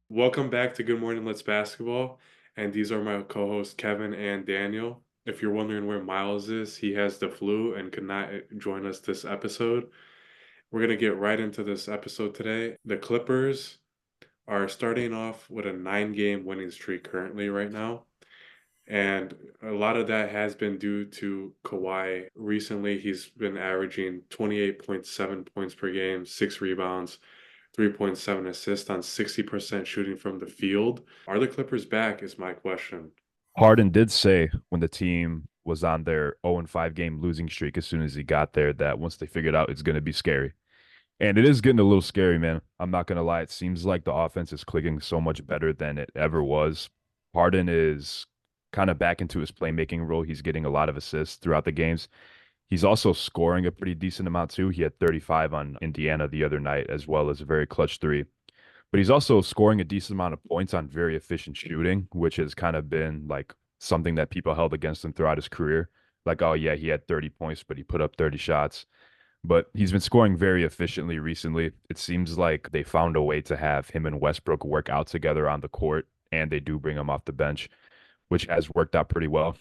Welcome back to Good Morning Let's Basketball, and these are my co-hosts Kevin and Daniel. If you're wondering where Miles is, he has the flu and could not join us this episode. We're gonna get right into this episode today. The Clippers are starting off with a 9-game winning streak currently right now, and a lot of that has been due to Kawhi. Recently, he's been averaging 28.7 points per game, 6 rebounds, 3.7 assists on 60% shooting from the field. Are the Clippers back is my question. Harden did say when the team was on their 0-5 game losing streak as soon as he got there that once they figured out it's going to be scary. And it is getting a little scary, man. I'm not going to lie. It seems like the offense is clicking so much better than it ever was. Harden is kind of back into his playmaking role. He's getting a lot of assists throughout the games. He's also scoring a pretty decent amount too. He had 35 on Indiana the other night, as well as a very clutch three. But he's also scoring a decent amount of points on very efficient shooting, which has kind of been like something that people held against him throughout his career. Like, oh, yeah, he had 30 points, but he put up 30 shots. But he's been scoring very efficiently recently. It seems like they found a way to have him and Westbrook work out together on the court, and they do bring him off the bench, which has worked out pretty well.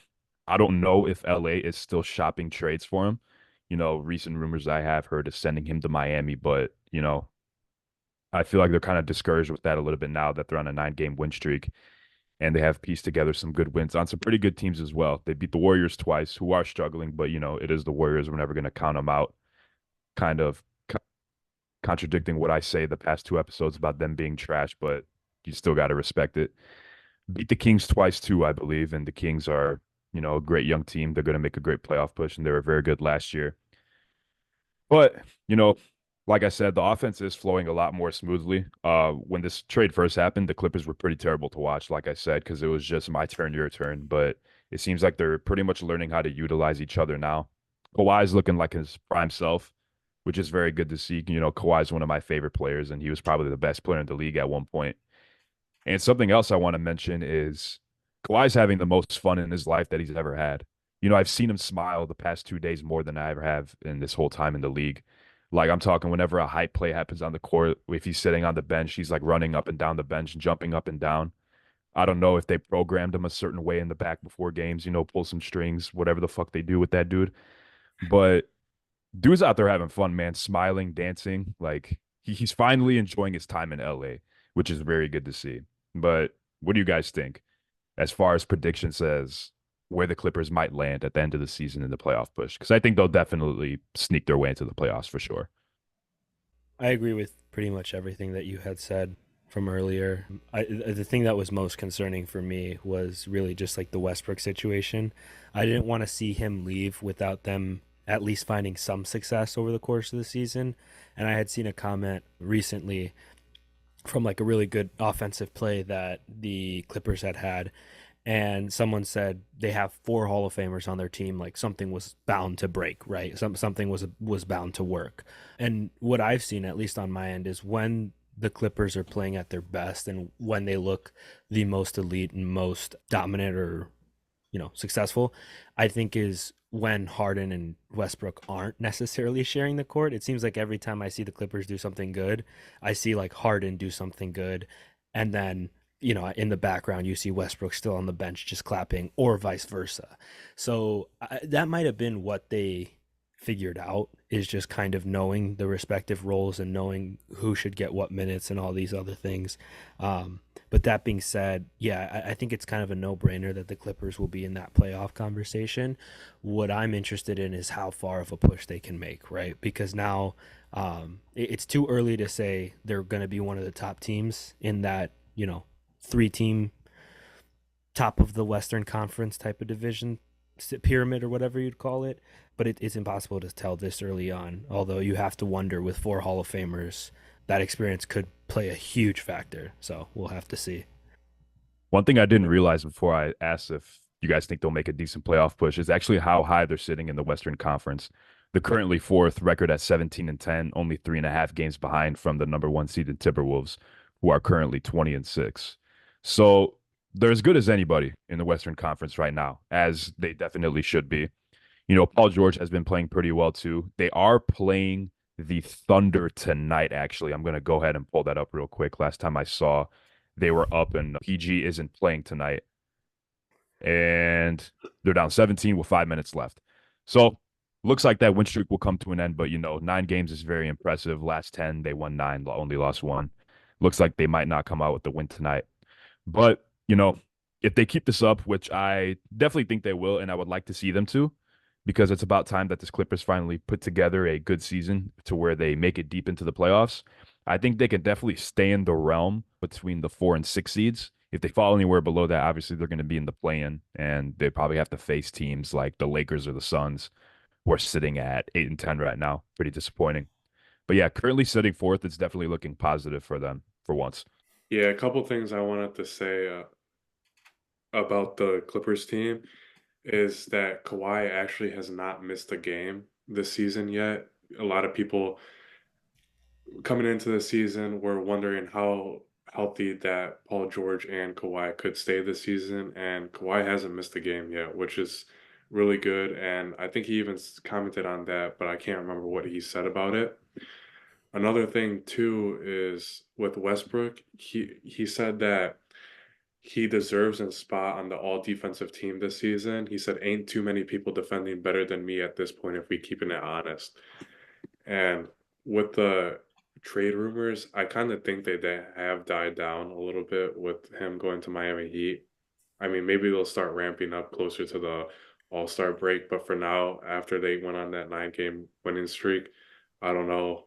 I don't know if LA is still shopping trades for him. Recent rumors I have heard is sending him to Miami, but, I feel like they're kind of discouraged with that a little bit now that they're on a 9-game win streak and they have pieced together some good wins on some pretty good teams as well. They beat the Warriors twice, who are struggling, but it is the Warriors. We're never going to count them out. Kind of contradicting what I say the past 2 episodes about them being trash, but you still got to respect it. Beat the Kings twice too, I believe, and the Kings are, a great young team. They're going to make a great playoff push, and they were very good last year. But, like I said, the offense is flowing a lot more smoothly. When this trade first happened, the Clippers were pretty terrible to watch, like I said, because it was just my turn, your turn. But it seems like they're pretty much learning how to utilize each other now. Kawhi's looking like his prime self, which is very good to see. Kawhi's one of my favorite players, and he was probably the best player in the league at one point. And something else I want to mention is Kawhi's having the most fun in his life that he's ever had. I've seen him smile the past 2 days more than I ever have in this whole time in the league. Like I'm talking whenever a hype play happens on the court, if he's sitting on the bench, he's like running up and down the bench, jumping up and down. I don't know if they programmed him a certain way in the back before games, pull some strings, whatever the fuck they do with that dude. But dude's out there having fun, man, smiling, dancing. Like he's finally enjoying his time in LA, which is very good to see. But what do you guys think as far as prediction says where the Clippers might land at the end of the season in the playoff push? Because I think they'll definitely sneak their way into the playoffs for sure. I agree with pretty much everything that you had said from earlier. The thing that was most concerning for me was really just like the Westbrook situation. I didn't want to see him leave without them at least finding some success over the course of the season. And I had seen a comment recently from like a really good offensive play that the Clippers had, and someone said they have 4 Hall of Famers on their team, like something was bound to break, right? Something was bound to work. And what I've seen, at least on my end, is when the Clippers are playing at their best and when they look the most elite and most dominant or successful, I think is when Harden and Westbrook aren't necessarily sharing the court. It seems like every time I see the Clippers do something good, I see like Harden do something good, and then in the background, you see Westbrook still on the bench just clapping, or vice versa. So that might have been what they figured out, is just kind of knowing the respective roles and knowing who should get what minutes and all these other things. But that being said, yeah, I think it's kind of a no-brainer that the Clippers will be in that playoff conversation. What I'm interested in is how far of a push they can make, right? Because now it's too early to say they're going to be one of the top teams in that, 3-team top of the Western Conference type of division pyramid or whatever you'd call it. But it's impossible to tell this early on, although you have to wonder with 4 Hall of Famers, that experience could play a huge factor. So we'll have to see. One thing I didn't realize before I asked if you guys think they'll make a decent playoff push is actually how high they're sitting in the Western Conference. They're currently fourth, record at 17-10, only 3.5 games behind from the number 1 seeded Timberwolves, who are currently 20-6. So they're as good as anybody in the Western Conference right now, as they definitely should be. Paul George has been playing pretty well too. They are playing the Thunder tonight, actually. I'm going to go ahead and pull that up real quick. Last time I saw, they were up, and PG isn't playing tonight. And they're down 17 with 5 minutes left. So looks like that win streak will come to an end, but 9 games is very impressive. Last 10, they won 9, only lost 1. Looks like they might not come out with the win tonight. But, if they keep this up, which I definitely think they will, and I would like to see them to, because it's about time that this Clippers finally put together a good season to where they make it deep into the playoffs. I think they can definitely stay in the realm between the 4 and 6 seeds. If they fall anywhere below that, obviously they're going to be in the play-in, and they probably have to face teams like the Lakers or the Suns, who are sitting at 8 and 10 right now. Pretty disappointing. But yeah, currently sitting fourth, it's definitely looking positive for them for once. Yeah, a couple things I wanted to say about the Clippers team is that Kawhi actually has not missed a game this season yet. A lot of people coming into the season were wondering how healthy that Paul George and Kawhi could stay this season, and Kawhi hasn't missed a game yet, which is really good. And I think he even commented on that, but I can't remember what he said about it. Another thing too is with Westbrook, he said that he deserves a spot on the all defensive team this season. He said, "Ain't too many people defending better than me at this point if we keeping it honest." And with the trade rumors, I kind of think they have died down a little bit with him going to Miami Heat. I mean, maybe they'll start ramping up closer to the All-Star break, but for now, after they went on that 9-game winning streak, I don't know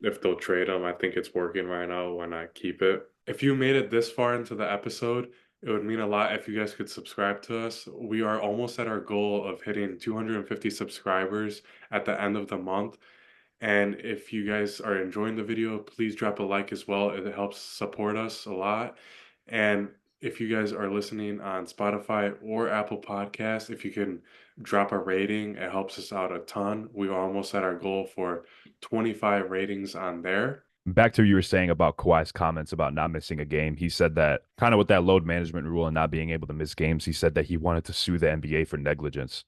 if they'll trade him. I think it's working right now. Why not keep it? If you made it this far into the episode, it would mean a lot if you guys could subscribe to us. We are almost at our goal of hitting 250 subscribers at the end of the month. And if you guys are enjoying the video, please drop a like as well. It helps support us a lot. And if you guys are listening on Spotify or Apple Podcasts, if you can drop a rating, it helps us out a ton. We are almost at our goal for 25 ratings on there. Back to what you were saying about Kawhi's comments about not missing a game. He said that kind of with that load management rule and not being able to miss games, he said that he wanted to sue the NBA for negligence,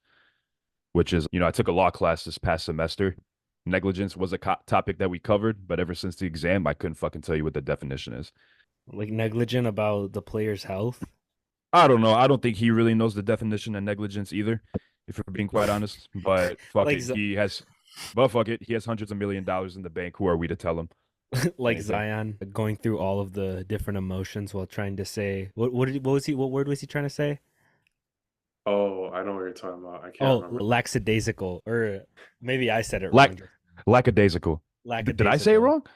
which is, I took a law class this past semester. Negligence was a topic that we covered, but ever since the exam, I couldn't fucking tell you what the definition is. Like negligent about the player's health? I don't know. I don't think he really knows the definition of negligence either, if we're being quite honest. But fuck Like it. Fuck it. He has hundreds of $1 millions in the bank. Who are we to tell him? like Anything. Zion going through all of the different emotions while trying to say what word was he trying to say? Oh, I know what you're talking about. I can't Oh, remember. lackadaisical, or maybe I said it Lack wrong. lackadaisical. Did I say it Lackadaisical. wrong?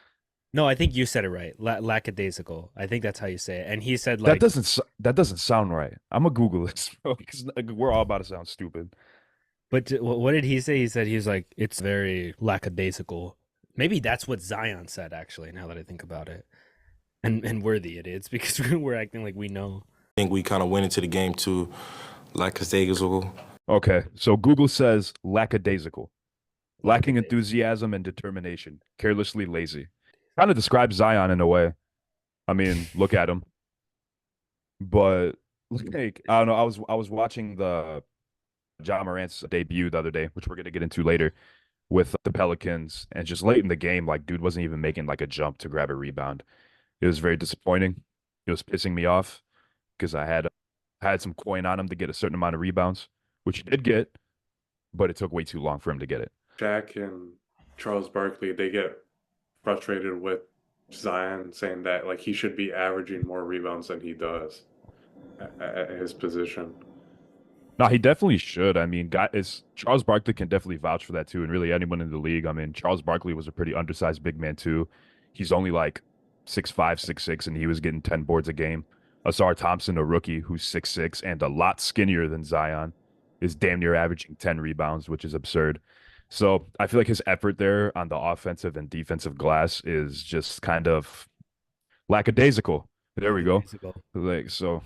No, I think you said it right. Lackadaisical. I think that's how you say it. And he said like, That doesn't sound right. I'm gonna Google this, bro, because we're all about to sound stupid. but what did he say? He said he was like, it's very lackadaisical. Maybe that's what Zion said, actually, now that I think about it. And we're the idiots because we're acting like we know. I think we kind of went into the game too lackadaisical. Okay, so Google says lackadaisical, lacking Lackadaisical. enthusiasm and determination, carelessly lazy. Kind of describes Zion in a way. I mean, look at him. But like, I don't know. I was watching the Ja Morant's debut the other day, which we're gonna get into later, with the Pelicans, and just late in the game, like dude wasn't even making like a jump to grab a rebound. It was very disappointing. It was pissing me off because I had some coin on him to get a certain amount of rebounds, which he did get, but it took way too long for him to get it. Shaq and Charles Barkley, they get frustrated with Zion saying that like he should be averaging more rebounds than he does at his position. No, he definitely should. I mean, Charles Barkley can definitely vouch for that too, and really anyone in the league. I mean, Charles Barkley was a pretty undersized big man too. He's only like 6'5", 6'6", and he was getting 10 boards a game. Asar Thompson, a rookie who's 6'6" and a lot skinnier than Zion, is damn near averaging 10 rebounds, which is absurd. So I feel like his effort there on the offensive and defensive glass is just kind of lackadaisical. There we go. Lackadaisical. Like so,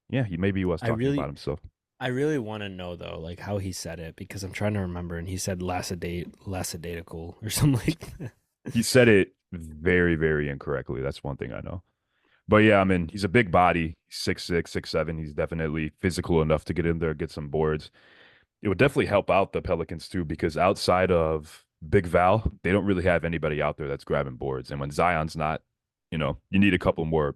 yeah, he was I talking really about himself. I really want to know though, like how he said it because I'm trying to remember, and he said lackadaisical or something like that. He said it very, very incorrectly. That's one thing I know. But yeah, I mean, he's a big body, 6'6", 6'7". He's definitely physical enough to get in there, get some boards. It would definitely help out the Pelicans too, because outside of Big Val, they don't really have anybody out there that's grabbing boards. And when Zion's not, you need a couple more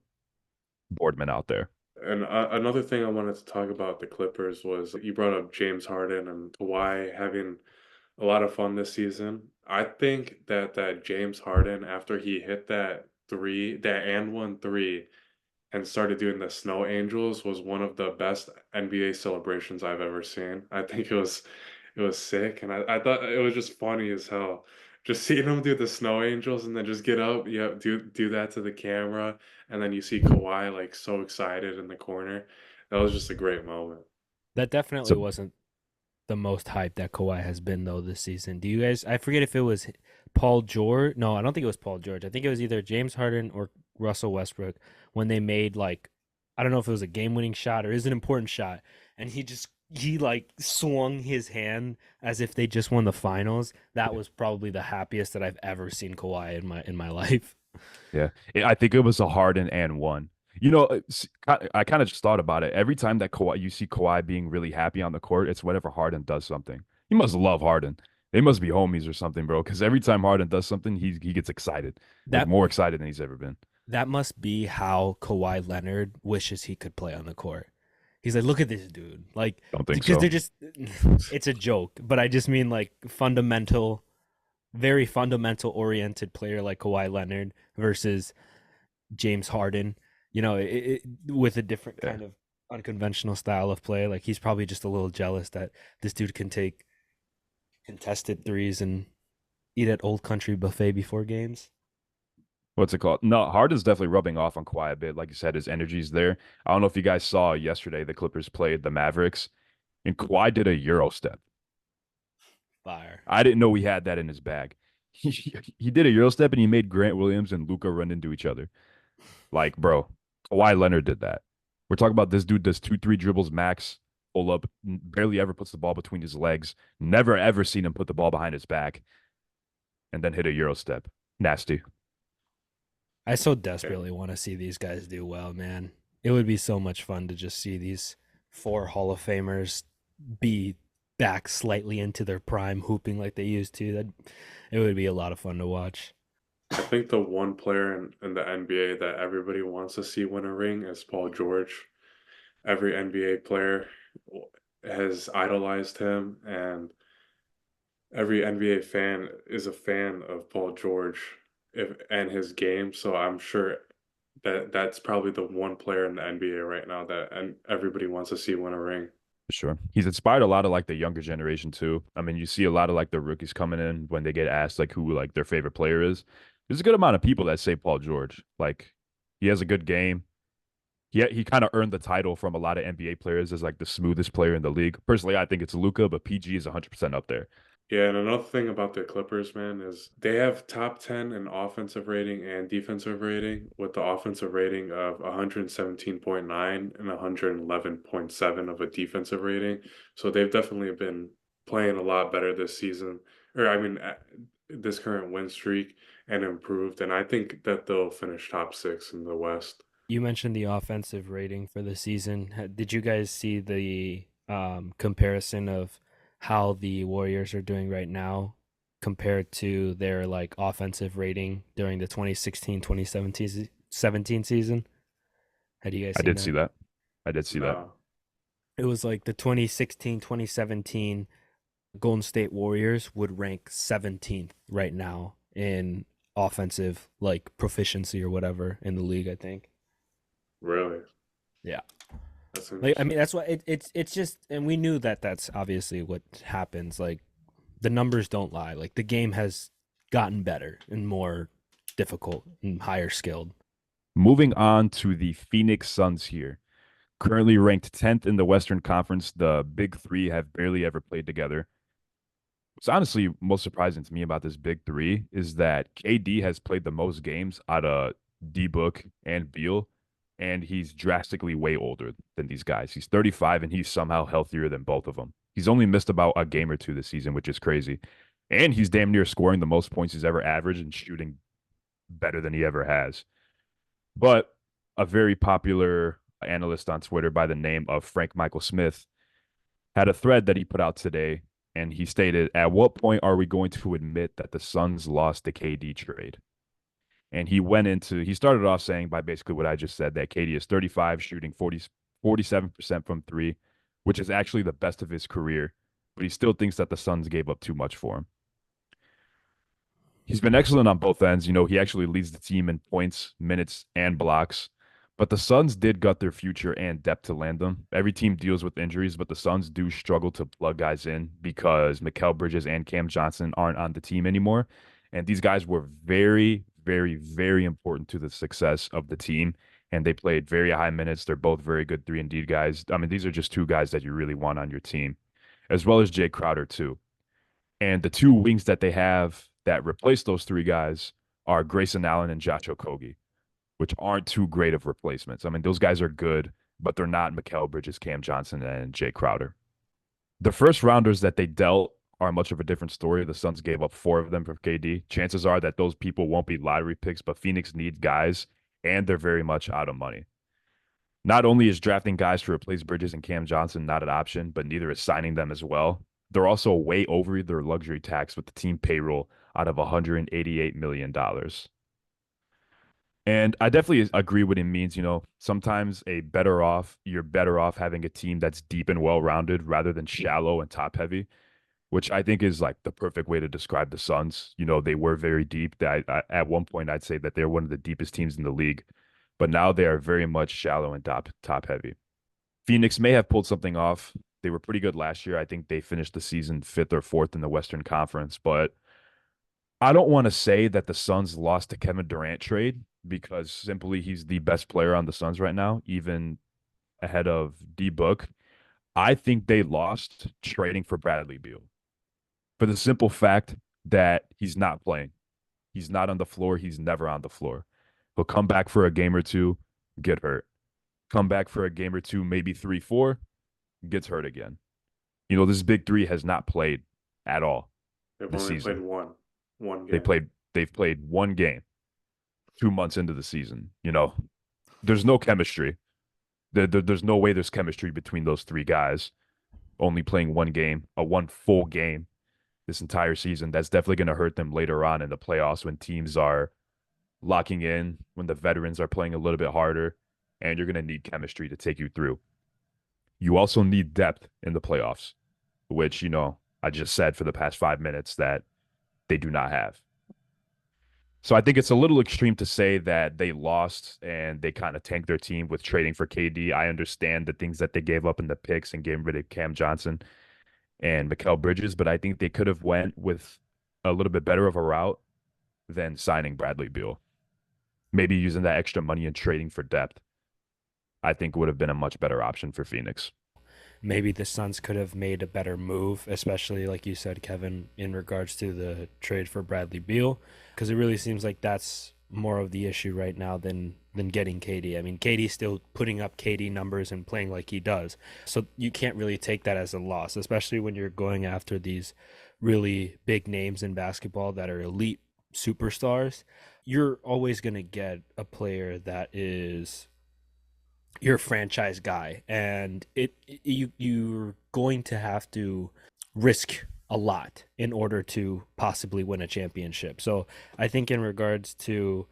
boardmen out there. And another thing I wanted to talk about the Clippers was you brought up James Harden and Kawhi having a lot of fun this season. I think that James Harden, after he hit that three, that and one three, and started doing the snow angels, was one of the best NBA celebrations I've ever seen. I think it was sick, and I thought it was just funny as hell. Just seeing him do the snow angels and then just get up, yeah, do that to the camera, and then you see Kawhi like so excited in the corner. That was just a great moment. That definitely So wasn't the most hype that Kawhi has been though this season. Do you guys? I forget if it was Paul George. No, I don't think it was Paul George. I think it was either James Harden or Russell Westbrook when they made like I don't know if it was a game-winning shot or is an important shot, and he like swung his hand as if they just won the finals. That was probably the happiest that I've ever seen Kawhi in my life. yeah, I think it was a Harden and one. I kind of just thought about it. Every time that you see Kawhi being really happy on the court, it's whenever Harden does something. He must love Harden. They must be homies or something, bro. Because every time Harden does something, he gets excited, like That more excited than he's ever been. that must be how Kawhi Leonard wishes he could play on the court. He's like, look at this dude. Like, Don't think because so. they're just, it's a joke, but I just mean like fundamental, very fundamental oriented player like Kawhi Leonard versus James Harden, with a different Yeah, kind of unconventional style of play. Like, he's probably just a little jealous that this dude can take contested threes and eat at Old Country Buffet before games. what's it called? No, Harden's definitely rubbing off on Kawhi a bit. Like you said, his energy's there. I don't know if you guys saw yesterday the Clippers played the Mavericks, and Kawhi did a Euro step. Fire. I didn't know he had that in his bag. He did a Euro step and he made Grant Williams and Luca run into each other. Like, bro, Kawhi Leonard did that. We're talking about this dude does 2, 3 dribbles max, pull up, barely ever puts the ball between his legs. Never ever seen him put the ball behind his back and then hit a Euro step. Nasty. I so Yeah. desperately want to see these guys do well, man. It would be so much fun to just see these four Hall of Famers be back slightly into their prime, hooping like they used to. That it would be a lot of fun to watch. I think the one player in the NBA that everybody wants to see win a ring is Paul George. Every NBA player has idolized him, and every NBA fan is a fan of Paul George and his game. So I'm sure that that's probably the one player in the NBA right now that and everybody wants to see win a ring. For sure. He's inspired a lot of like the younger generation too. I mean, you see a lot of like the rookies coming in when they get asked like who like their favorite player is. There's a good amount of people that say Paul George. Like he has a good game. He kind of earned the title from a lot of NBA players as like the smoothest player in the league. Personally, I think it's Luca, but PG is 100% up there. Yeah, and another thing about the Clippers, man, is they have top 10 in offensive rating and defensive rating with the offensive rating of 117.9 and 111.7 of a defensive rating. So they've definitely been playing a lot better this season, or I mean, this current win streak and improved. And I think that they'll finish top six in the West. You mentioned the offensive rating for the season. Did you guys see the comparison of how the Warriors are doing right now compared to their like offensive rating during the 2016-2017 season? Had you guys I seen did see that? that. I did see that. No. It was like the 2016-2017 Golden State Warriors would rank 17th right now in offensive like proficiency or whatever in the league, I think. Really? Yeah. That's Like I mean interesting. that's why it's just and we knew that that's obviously what happens. Like the numbers don't lie. Like the game has gotten better and more difficult and higher skilled. Moving on to the Phoenix Suns here. Currently ranked 10th in the Western Conference. The big three have barely ever played together. What's honestly most surprising to me about this big three is that KD has played the most games out of D Book and Beal, and he's drastically way older than these guys. He's 35 and he's somehow healthier than both of them. He's only missed about a game or two this season, which is crazy. And he's damn near scoring the most points he's ever averaged and shooting better than he ever has. But a very popular analyst on Twitter by the name of Frank Michael Smith had a thread that he put out today, and he stated, "At what point are we going to admit that the Suns lost the KD trade?" And he started off saying by basically what I just said, that KD is 35, shooting 47% from three, which is actually the best of his career, but he still thinks that the Suns gave up too much for him. He's been excellent on both ends. He actually leads the team in points, minutes, and blocks. But the Suns did gut their future and depth to land them. Every team deals with injuries, but the Suns do struggle to plug guys in because Mikal Bridges and Cam Johnson aren't on the team anymore. And these guys were very, very, very important to the success of the team. And they played very high minutes. They're both very good 3-and-D guys. I mean, these are just two guys that you really want on your team, as well as Jay Crowder, too. And the two wings that they have that replace those three guys are Grayson Allen and Josh Okogie, which aren't too great of replacements. I mean, those guys are good, but they're not Mikal Bridges, Cam Johnson, and Jay Crowder. The first rounders that they dealt are much of a different story. The Suns gave up 4 of them for KD. Chances are that those people won't be lottery picks, but Phoenix needs guys, and they're very much out of money. Not only is drafting guys to replace Bridges and Cam Johnson not an option, but neither is signing them as well. They're also way over their luxury tax with the team payroll out of $188 million. And I definitely agree what it means. Sometimes you're better off having a team that's deep and well-rounded rather than shallow and top-heavy, which I think is like the perfect way to describe the Suns. They were very deep. At one point, I'd say that they're one of the deepest teams in the league, but now they are very much shallow and top-heavy. Phoenix may have pulled something off. They were pretty good last year. I think they finished the season 5th or 4th in the Western Conference, but I don't want to say that the Suns lost the Kevin Durant trade because simply he's the best player on the Suns right now, even ahead of D Book. I think they lost trading for Bradley Beal for the simple fact that he's not playing. He's not on the floor. He's never on the floor. He'll come back for a game or two, get hurt. Come back for a game or two, maybe 3, 4, gets hurt again. This big three has not played at all They've this only season. played one They game. played. They've played one game 2 months into the season. There's no chemistry. There's no way there's chemistry between those three guys. Only playing one full game this entire season. That's definitely going to hurt them later on in the playoffs when teams are locking in, when the veterans are playing a little bit harder, and you're going to need chemistry to take you through. You also need depth in the playoffs, which, I just said for the past 5 minutes that they do not have. So I think it's a little extreme to say that they lost and they kind of tanked their team with trading for KD. I understand the things that they gave up in the picks and getting rid of Cam Johnson and Mikal Bridges, but I think they could have went with a little bit better of a route than signing Bradley Beal. Maybe using that extra money and trading for depth, I think would have been a much better option for Phoenix. Maybe the Suns could have made a better move, especially like you said, Kevin, in regards to the trade for Bradley Beal, because it really seems like that's more of the issue right now than getting KD. I mean, KD's still putting up KD numbers and playing like he does, so you can't really take that as a loss, especially when you're going after these really big names in basketball that are elite superstars. You're always going to get a player that is your franchise guy, and you're going to have to risk a lot in order to possibly win a championship. So I think in regards to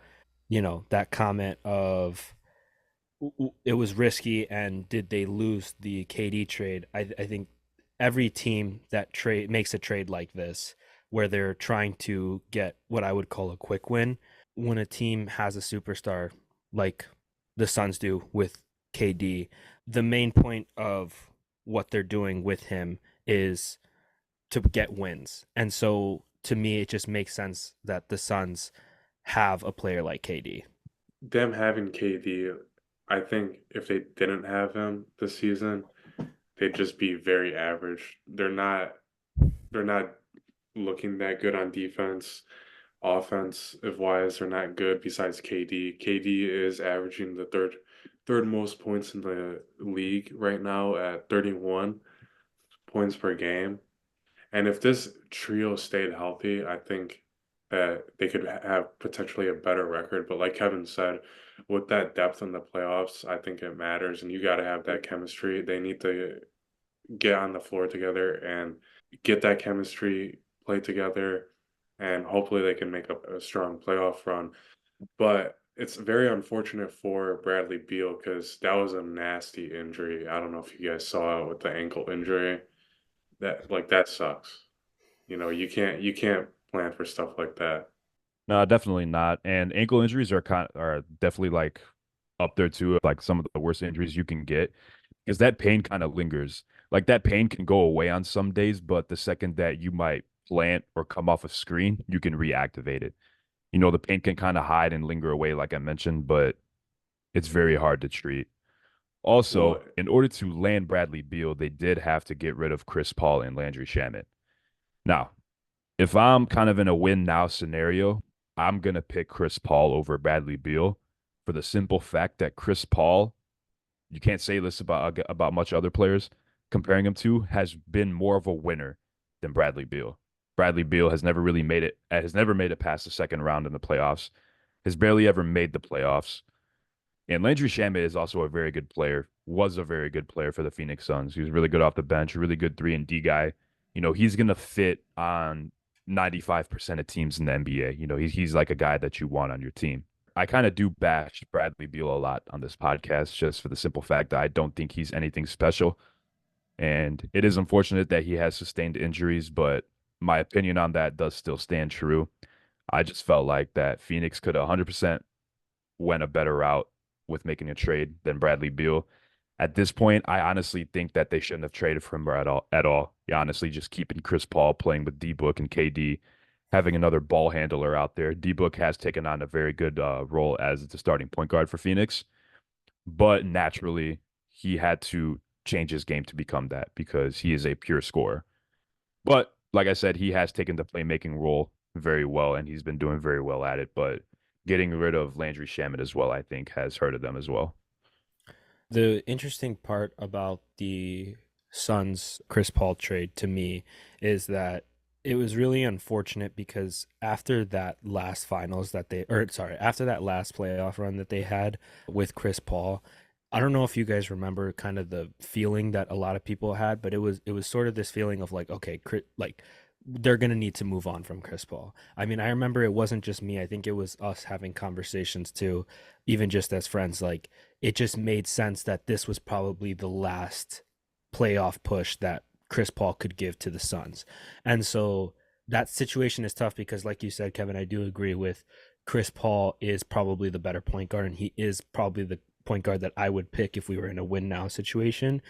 that comment of it was risky and did they lose the KD trade, I think every team that makes a trade like this where they're trying to get what I would call a quick win, when a team has a superstar like the Suns do with KD, the main point of what they're doing with him is to get wins. And so to me, it just makes sense that the Suns have a player like KD. Them having KD, I think if they didn't have him this season, they'd just be very average. They're not looking that good on defense. Offensive wise, they're not good besides KD. KD is averaging the third most points in the league right now at 31 points per game. And if this trio stayed healthy, I think that they could have potentially a better record. But like Kevin said, with that depth in the playoffs, I think it matters. And you got to have that chemistry. They need to get on the floor together. And get that chemistry, play together, and hopefully they can make a strong playoff run. But it's very unfortunate for Bradley Beal because that was a nasty injury. I don't know if you guys saw it with the ankle injury. That sucks. You can't plan for stuff like that. No, definitely not. And ankle injuries are definitely like up there too, like some of the worst injuries you can get, because that pain kind of lingers. Like that pain can go away on some days, but the second that you might plant or come off a screen, you can reactivate it. The pain can kind of hide and linger away, like I mentioned, but it's very hard to treat. Well, Also, in order to land Bradley Beal, they did have to get rid of Chris Paul and Landry Shamet. Now, if I'm kind of in a win now scenario, I'm going to pick Chris Paul over Bradley Beal for the simple fact that Chris Paul, you can't say this about much other players comparing him to, has been more of a winner than Bradley Beal. Bradley Beal has never made it past the second round in the playoffs, has barely ever made the playoffs. And Landry Shamet is also a very good player, was a very good player for the Phoenix Suns. He was really good off the bench, really good 3-and-D guy. He's going to fit on 95% of teams in the NBA. He's like a guy that you want on your team. I kind of do bash Bradley Beal a lot on this podcast just for the simple fact that I don't think he's anything special. And it is unfortunate that he has sustained injuries, but my opinion on that does still stand true. I just felt like that Phoenix could 100% went a better route with making a trade than Bradley Beal. At this point, I honestly think that they shouldn't have traded for him at all. At all. Honestly, just keeping Chris Paul playing with D Book and KD, having another ball handler out there. D Book has taken on a very good role as the starting point guard for Phoenix, but naturally, he had to change his game to become that because he is a pure scorer. But like I said, he has taken the playmaking role very well, and he's been doing very well at it. But getting rid of Landry Shamet as well, I think, has hurted them as well. The interesting part about the Suns Chris Paul trade to me is that it was really unfortunate because after that last finals that they, or sorry, after that last playoff run that they had with Chris Paul, I don't know if you guys remember kind of the feeling that a lot of people had, but it was sort of this feeling of like, okay, like they're gonna need to move on from Chris Paul. I mean, I remember it wasn't just me. I think it was us having conversations too, even just as friends. Like it just made sense that this was probably the last playoff push that Chris Paul could give to the Suns. And so that situation is tough because, like you said, Kevin, I do agree with Chris Paul is probably the better point guard, and he is probably the point guard that I would pick if we were in a win now situation.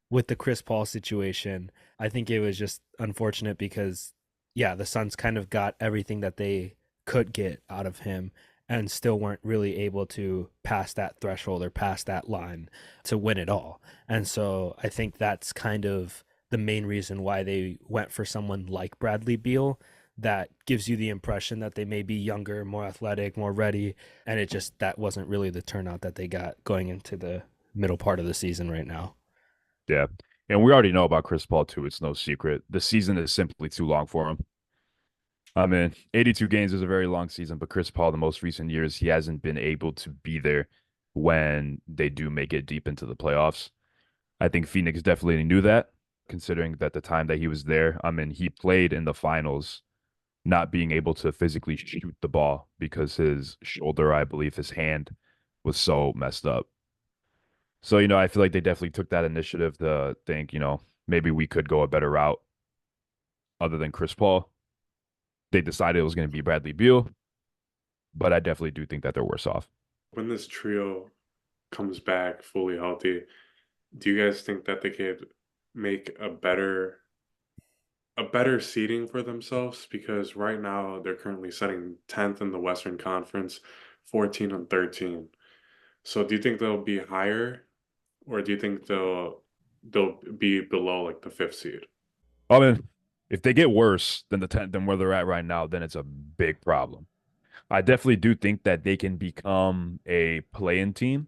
With the Chris Paul situation, I think it was just unfortunate because, yeah, the Suns kind of got everything that they could get out of him and still weren't really able to pass that threshold or pass that line to win it all. And so I think that's kind of the main reason why they went for someone like Bradley Beal that gives you the impression that they may be younger, more athletic, more ready. And it just, that wasn't really the turnout that they got going into the middle part of the season right now. Yeah. And we already know about Chris Paul, too. It's no secret. The season is simply too long for him. I mean, 82 games is a very long season, but Chris Paul, the most recent years, he hasn't been able to be there when they do make it deep into the playoffs. I think Phoenix definitely knew that, considering that the time that he was there, I mean, he played in the finals not being able to physically shoot the ball because his shoulder, I believe his hand was so messed up. So, I feel like they definitely took that initiative to think, maybe we could go a better route other than Chris Paul. They decided it was going to be Bradley Beal, but I definitely do think that they're worse off. when this trio comes back fully healthy, do you guys think that they could make a better seeding for themselves? Because right now they're currently sitting 10th in the Western Conference, 14 and 13. So do you think they'll be higher, or do you think they'll be below like the fifth seed? I mean, if they get worse than the 10th than where they're at right now, then it's a big problem. I definitely do think that they can become a play-in team.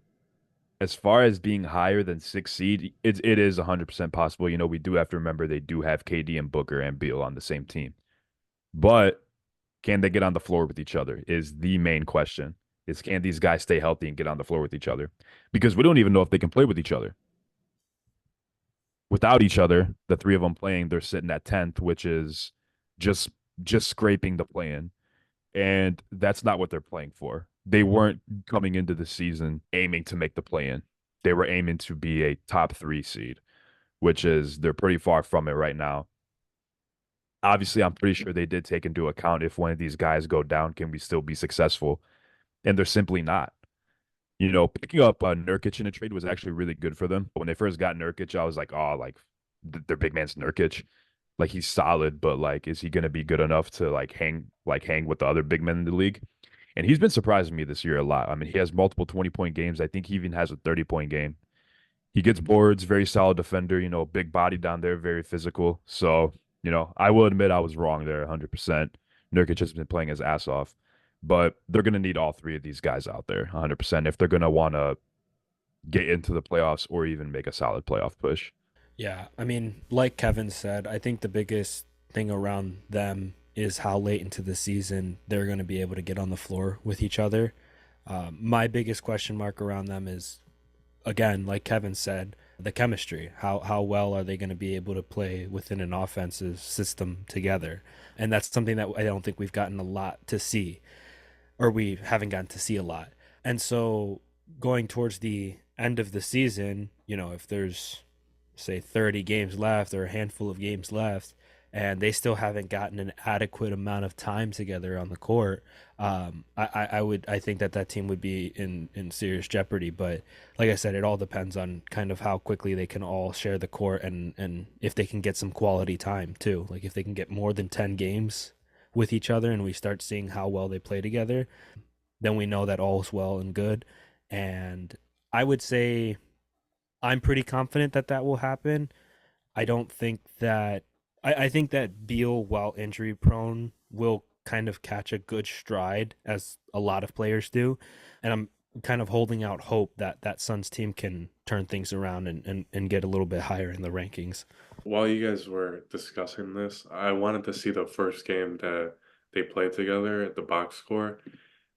As far as being higher than six seed, it is 100% possible. We do have to remember they do have KD and Booker and Beal on the same team. But can they get on the floor with each other is the main question. Is can these guys stay healthy and get on the floor with each other? Because we don't even know if they can play with each other. Without each other, the three of them playing, they're sitting at 10th, which is just just scraping the play-in. And that's not what they're playing for. They weren't coming into the season aiming to make the play-in. They were aiming to be a top 3 seed, which is they're pretty far from it right now. Obviously, I'm pretty sure they did take into account if one of these guys go down, can we still be successful? And they're simply not. Picking up Nurkic in a trade was actually really good for them. When they first got Nurkic, I was like, oh, like their big man's Nurkic. Like he's solid, but like, is he going to be good enough to hang with the other big men in the league? And he's been surprising me this year a lot. I mean, he has multiple 20-point games. I think he even has a 30-point game. He gets boards, very solid defender, big body down there, very physical. So, I will admit I was wrong there 100%. Nurkic has been playing his ass off, but they're going to need all three of these guys out there 100% if they're going to want to get into the playoffs or even make a solid playoff push. Yeah, I mean, like Kevin said, I think the biggest thing around them is how late into the season they're going to be able to get on the floor with each other. My biggest question mark around them is, again, like Kevin said, the chemistry. How well are they going to be able to play within an offensive system together? And that's something that I don't think we've gotten a lot to see, or we haven't gotten to see a lot. And so going towards the end of the season, if there's say 30 games left or a handful of games left and they still haven't gotten an adequate amount of time together on the court, I think that team would be in serious jeopardy. But like I said, it all depends on kind of how quickly they can all share the court, and if they can get some quality time too. Like if they can get more than 10 games with each other and we start seeing how well they play together, then we know that all's well and good. And I would say I'm pretty confident that that will happen. I don't think that I think that Beal, while injury prone, will kind of catch a good stride as a lot of players do. And I'm kind of holding out hope that that Suns team can turn things around and get a little bit higher in the rankings. While you guys were discussing this, I wanted to see the first game that they played together at the box score,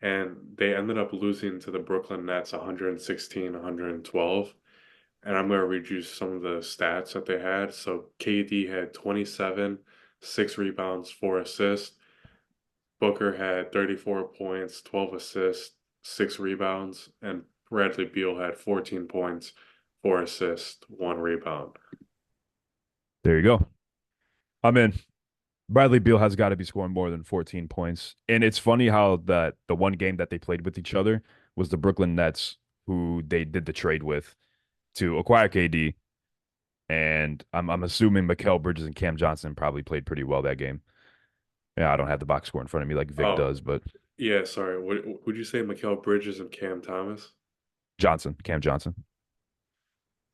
and they ended up losing to the Brooklyn Nets 116-112. And I'm going to read you some of the stats that they had. So KD had 27, 6 rebounds, 4 assists. Booker had 34 points, 12 assists, 6 rebounds. And Bradley Beal had 14 points, 4 assists, 1 rebound. There you go. I'm in. Bradley Beal has got to be scoring more than 14 points. And it's funny how the one game that they played with each other was the Brooklyn Nets, who they did the trade with to acquire KD. And I'm assuming Mikal Bridges and Cam Johnson probably played pretty well that game. Yeah, I don't have the box score in front of me like Vic Oh, does, but yeah, sorry. Would you say Mikal Bridges and Cam Thomas? Cam Johnson.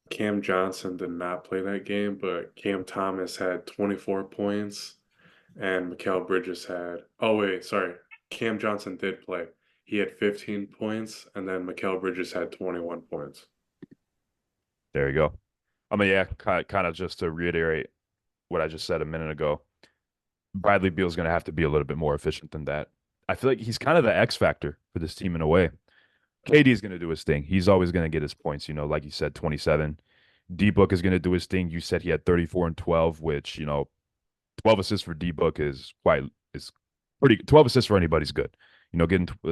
Cam Johnson did not play that game, but Cam Thomas had 24 points and Mikal Bridges had, oh wait, sorry. Cam Johnson did play. He had 15 points and then Mikal Bridges had 21 points. There you go. I mean, yeah, kind of just to reiterate what I just said a minute ago, Bradley Beal's going to have to be a little bit more efficient than that. I feel like he's kind of the X factor for this team in a way. KD is going to do his thing. He's always going to get his points, like you said, 27. D-Book is going to do his thing. You said he had 34 and 12, which, 12 assists for D-Book is pretty 12 assists for anybody's good.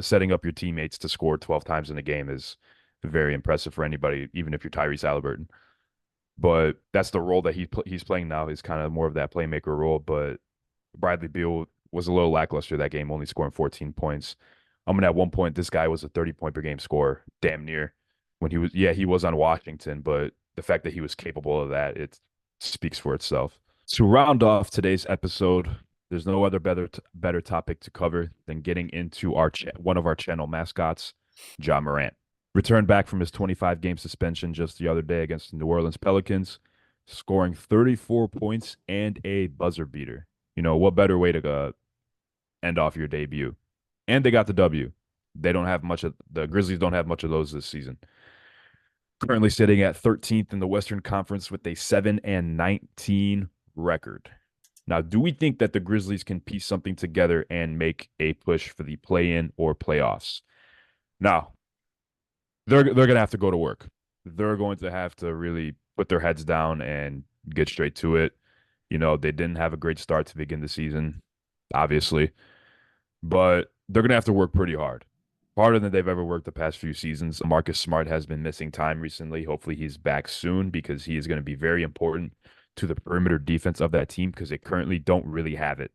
Setting up your teammates to score 12 times in a game is very impressive for anybody, even if you're Tyrese Halliburton. But that's the role that he's playing now, is kind of more of that playmaker role. But Bradley Beal was a little lackluster that game, only scoring 14 points. I mean, at one point, this guy was a 30-point per game scorer, damn near. When he was on Washington, but the fact that he was capable of that, it speaks for itself. To round off today's episode, there's no other better topic to cover than getting into one of our channel mascots, Ja Morant. Returned back from his 25-game suspension just the other day against the New Orleans Pelicans, scoring 34 points and a buzzer beater. What better way to end off your debut? And they got the W. The Grizzlies don't have much of those this season. Currently sitting at 13th in the Western Conference with a 7-19 record. Now, do we think that the Grizzlies can piece something together and make a push for the play-in or playoffs? Now, they're going to have to go to work. They're going to have to really put their heads down and get straight to it. They didn't have a great start to begin the season, obviously, but they're going to have to work pretty hard, harder than they've ever worked the past few seasons. Marcus Smart has been missing time recently. Hopefully, he's back soon because he is going to be very important to the perimeter defense of that team because they currently don't really have it.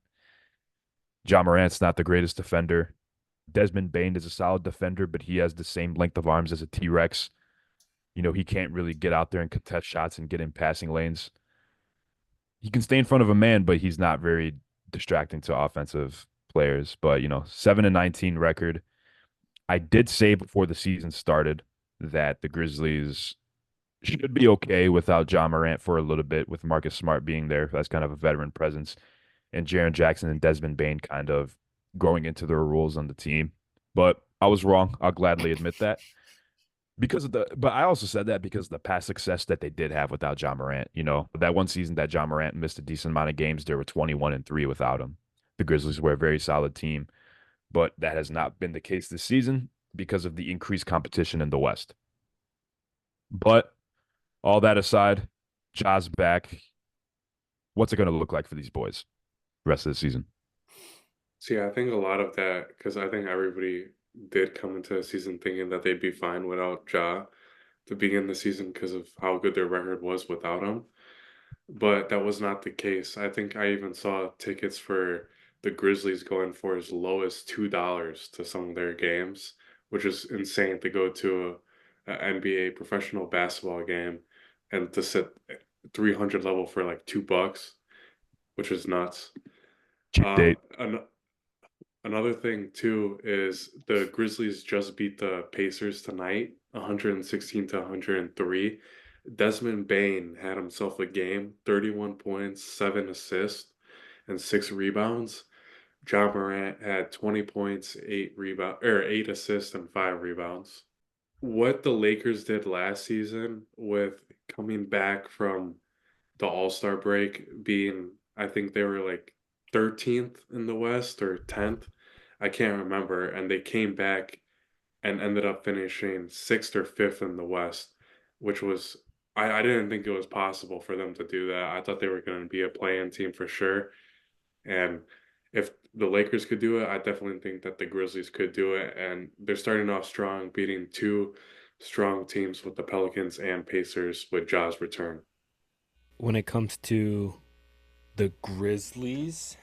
Ja Morant's not the greatest defender. Desmond Bane is a solid defender, but he has the same length of arms as a T-Rex. He can't really get out there and contest shots and get in passing lanes. He can stay in front of a man, but he's not very distracting to offensive players. But 7-19 record. I did say before the season started that the Grizzlies should be okay without Ja Morant for a little bit, with Marcus Smart being there. That's kind of a veteran presence, and Jaren Jackson and Desmond Bane kind of growing into their roles on the team. But I was wrong. I'll gladly admit that. But I also said that because of the past success that they did have without Ja Morant. That one season that Ja Morant missed a decent amount of games, there were 21-3 without him. The Grizzlies were a very solid team, but that has not been the case this season because of the increased competition in the West. But all that aside, Ja's back. What's it going to look like for these boys rest of the season? See, I think a lot of that, because I think everybody did come into the season thinking that they'd be fine without Ja to begin the season because of how good their record was without him. But that was not the case. I think I even saw tickets for the Grizzlies going for as low as $2 to some of their games, which is insane to go to a NBA professional basketball game and to sit 300 level for like $2, which is nuts. Cheap date. Another thing too is the Grizzlies just beat the Pacers tonight, 116-103. Desmond Bane had himself a game, 31 points, 7 assists, and 6 rebounds. Ja Morant had 20 points, 8 assists, and 5 rebounds. What the Lakers did last season with coming back from the All-Star break being, I think they were like 13th in the West or 10th. I can't remember. And they came back and ended up finishing 6th or 5th in the West, which was, I didn't think it was possible for them to do that. I thought they were going to be a play-in team for sure. And if the Lakers could do it, I definitely think that the Grizzlies could do it. And they're starting off strong, beating two strong teams with the Pelicans and Pacers with Ja's return. When it comes to the Grizzlies,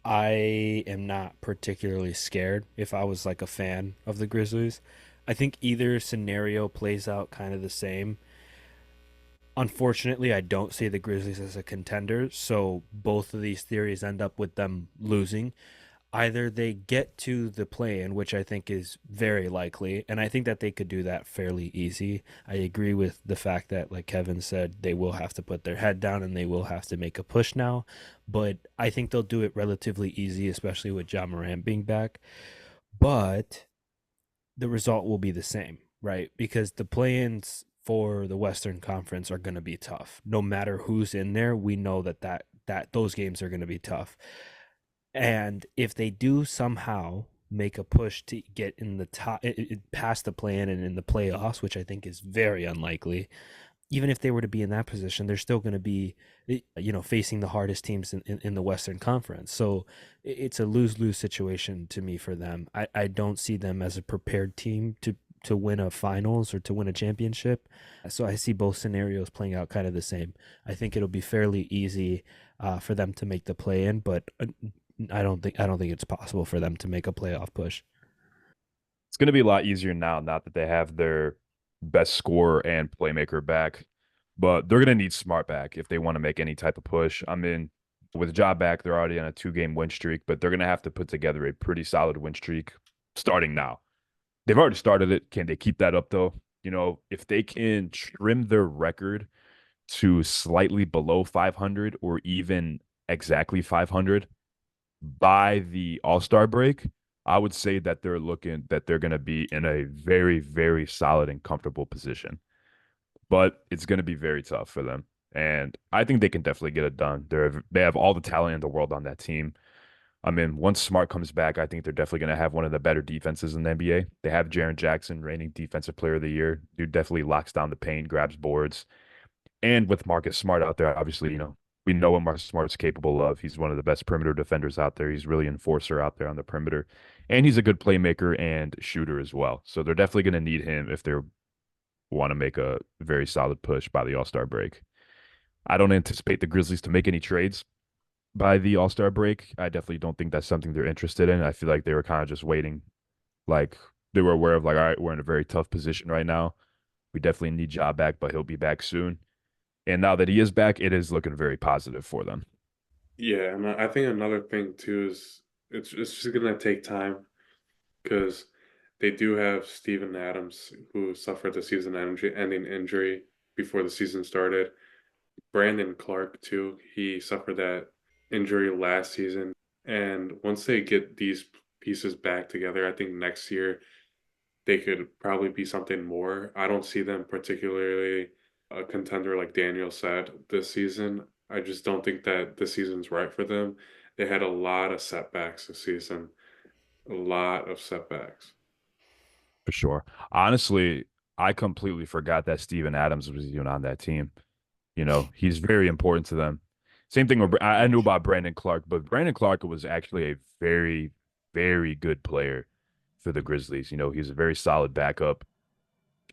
I am not particularly scared if I was like a fan of the Grizzlies. I think either scenario plays out kind of the same. Unfortunately, I don't see the Grizzlies as a contender, so both of these theories end up with them losing. Either they get to the play-in, which I think is very likely, and I think that they could do that fairly easy. I agree with the fact that, like Kevin said, they will have to put their head down and they will have to make a push now, but I think they'll do it relatively easy, especially with Ja Morant being back. But the result will be the same, right? Because the play-ins for the Western Conference are going to be tough. No matter who's in there, we know that those games are going to be tough. And if they do somehow make a push to get in the top, past the play-in and in the playoffs, which I think is very unlikely, even if they were to be in that position, they're still going to be, facing the hardest teams in the Western Conference. So it's a lose-lose situation to me for them. I don't see them as a prepared team to win a finals or to win a championship. So I see both scenarios playing out kind of the same. I think it'll be fairly easy for them to make the play-in, but I don't think it's possible for them to make a playoff push. It's going to be a lot easier now that they have their best scorer and playmaker back, but they're going to need Smart back if they want to make any type of push. I mean, with Ja back, they're already on a 2-game win streak, but they're going to have to put together a pretty solid win streak starting now. They've already started it. Can they keep that up, though? If they can trim their record to slightly below 500 or even exactly 500 by the All-Star break, I would say that they're going to be in a very, very solid and comfortable position. But it's going to be very tough for them. And I think they can definitely get it done. They have all the talent in the world on that team. I mean, once Smart comes back, I think they're definitely going to have one of the better defenses in the NBA. They have Jaren Jackson, reigning Defensive Player of the Year. Dude definitely locks down the paint, grabs boards. And with Marcus Smart out there, obviously, we know what Marcus Smart's capable of. He's one of the best perimeter defenders out there. He's really an enforcer out there on the perimeter. And he's a good playmaker and shooter as well. So they're definitely going to need him if they want to make a very solid push by the All-Star break. I don't anticipate the Grizzlies to make any trades by the All-Star break. I definitely don't think that's something they're interested in. I feel like they were kind of just waiting. Like they were aware of like, all right, we're in a very tough position right now. We definitely need Ja back, but he'll be back soon. And now that he is back, it is looking very positive for them. Yeah, and I think another thing too is it's just gonna take time because they do have Steven Adams who suffered the season-ending injury before the season started. Brandon Clark too, he suffered that injury last season. And once they get these pieces back together, I think next year they could probably be something more. I don't see them particularly a contender like Daniel said this season. I just don't think that this season's right for them. They had a lot of setbacks this season, a lot of setbacks. For sure. Honestly, I completely forgot that Steven Adams was even on that team. He's very important to them. Same thing with I knew about Brandon Clark, but Brandon Clark was actually a very, very good player for the Grizzlies. He's a very solid backup.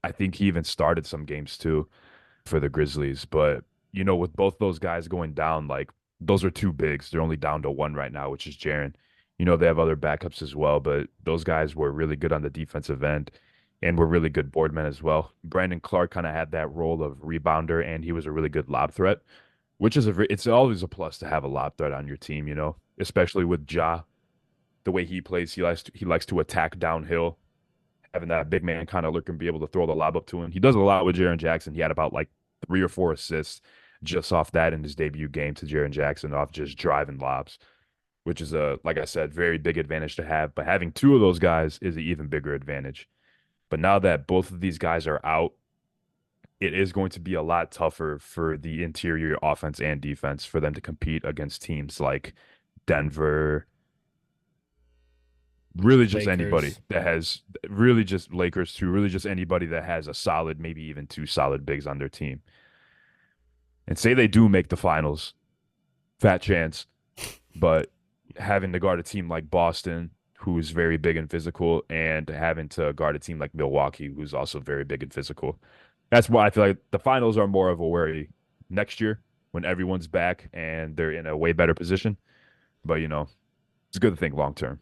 I think he even started some games too for the Grizzlies. But, with both those guys going down, like those are two bigs. They're only down to one right now, which is Jaren. They have other backups as well, but those guys were really good on the defensive end and were really good board men as well. Brandon Clark kind of had that role of rebounder, and he was a really good lob threat, which is it's always a plus to have a lob threat on your team, especially with Ja, the way he plays. He likes to attack downhill, having that big man kind of look and be able to throw the lob up to him. He does a lot with Jaren Jackson. He had about like 3 or 4 assists just off that in his debut game to Jaren Jackson off just driving lobs, which is like I said, very big advantage to have. But having two of those guys is an even bigger advantage. But now that both of these guys are out, it is going to be a lot tougher for the interior offense and defense for them to compete against teams like Denver, really just anybody Lakers. that has really just Lakers too, really just anybody that has a solid, maybe even two solid bigs on their team. And say they do make the finals, fat chance, but having to guard a team like Boston, who's very big and physical, and having to guard a team like Milwaukee, who's also very big and physical. That's why I feel like the finals are more of a worry next year when everyone's back and they're in a way better position. But, it's a good thing long term.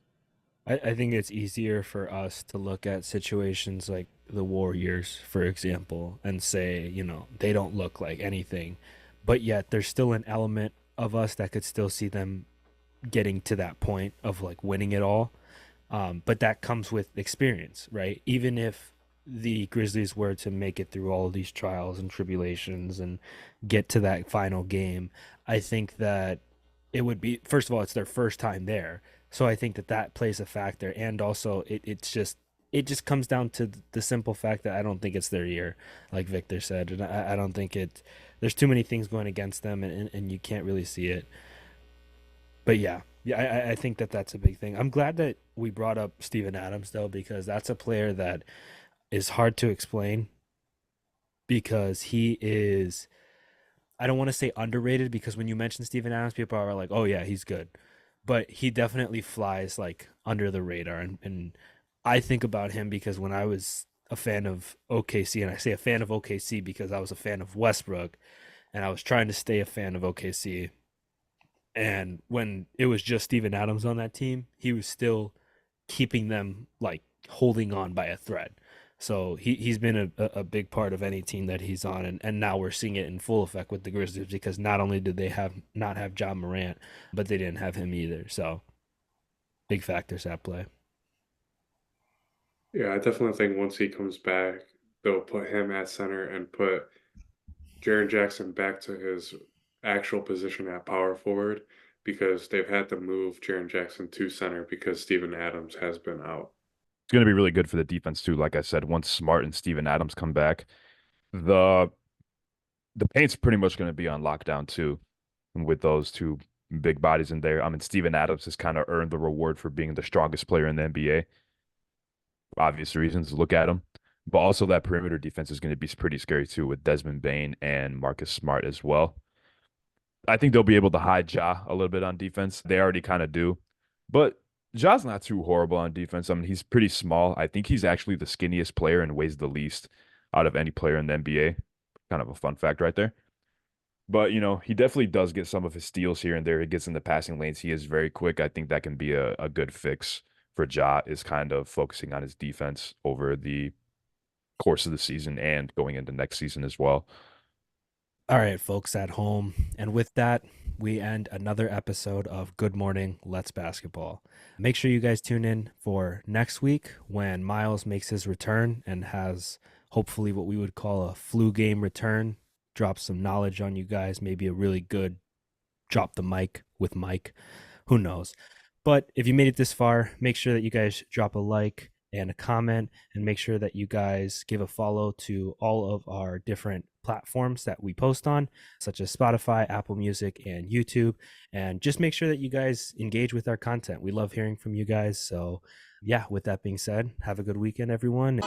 I think it's easier for us to look at situations like the Warriors, for example, and say, they don't look like anything, but yet there's still an element of us that could still see them getting to that point of like winning it all. But that comes with experience, right? Even if the Grizzlies were to make it through all of these trials and tribulations and get to that final game, I think that it would be, first of all, it's their first time there. So I think that that plays a factor. And also it just comes down to the simple fact that I don't think it's their year, like Victor said. And I don't think there's too many things going against them and you can't really see it. But yeah, I think that that's a big thing. I'm glad that we brought up Steven Adams though, because that's a player that is hard to explain because he is. I don't want to say underrated because when you mention Steven Adams, people are like, "Oh yeah, he's good," but he definitely flies like under the radar, and I think about him because when I was a fan of OKC, and I say a fan of OKC because I was a fan of Westbrook, and I was trying to stay a fan of OKC. And when it was just Steven Adams on that team, he was still keeping them like holding on by a thread. So he's been a big part of any team that he's on, and now we're seeing it in full effect with the Grizzlies because not only did they have not have John Morant, but they didn't have him either. So big factors at play. Yeah, I definitely think once he comes back, they'll put him at center and put Jaren Jackson back to his actual position at power forward because they've had to move Jaren Jackson to center because Steven Adams has been out. It's going to be really good for the defense too. Like I said, once Smart and Steven Adams come back, the the paint's pretty much going to be on lockdown too, with those two big bodies in there. I mean, Steven Adams has kind of earned the reward for being the strongest player in the NBA. Obvious reasons. Look at him. But also that perimeter defense is going to be pretty scary too with Desmond Bane and Marcus Smart as well. I think they'll be able to hide Ja a little bit on defense. They already kind of do. But Ja's not too horrible on defense. I mean, he's pretty small. I think he's actually the skinniest player and weighs the least out of any player in the NBA. Kind of a fun fact right there. But, he definitely does get some of his steals here and there. He gets in the passing lanes. He is very quick. I think that can be a good fix for Ja, is kind of focusing on his defense over the course of the season and going into next season as well. All right, folks at home. And with that, we end another episode of Good Morning, Let's Basketball. Make sure you guys tune in for next week when Miles makes his return and has hopefully what we would call a flu game return. Drop some knowledge on you guys, maybe a really good drop the mic with Mike. Who knows? But if you made it this far, make sure that you guys drop a like and a comment, and make sure that you guys give a follow to all of our different platforms that we post on, such as Spotify, Apple Music, and YouTube. And just make sure that you guys engage with our content. We love hearing from you guys. So yeah, with that being said, have a good weekend, everyone.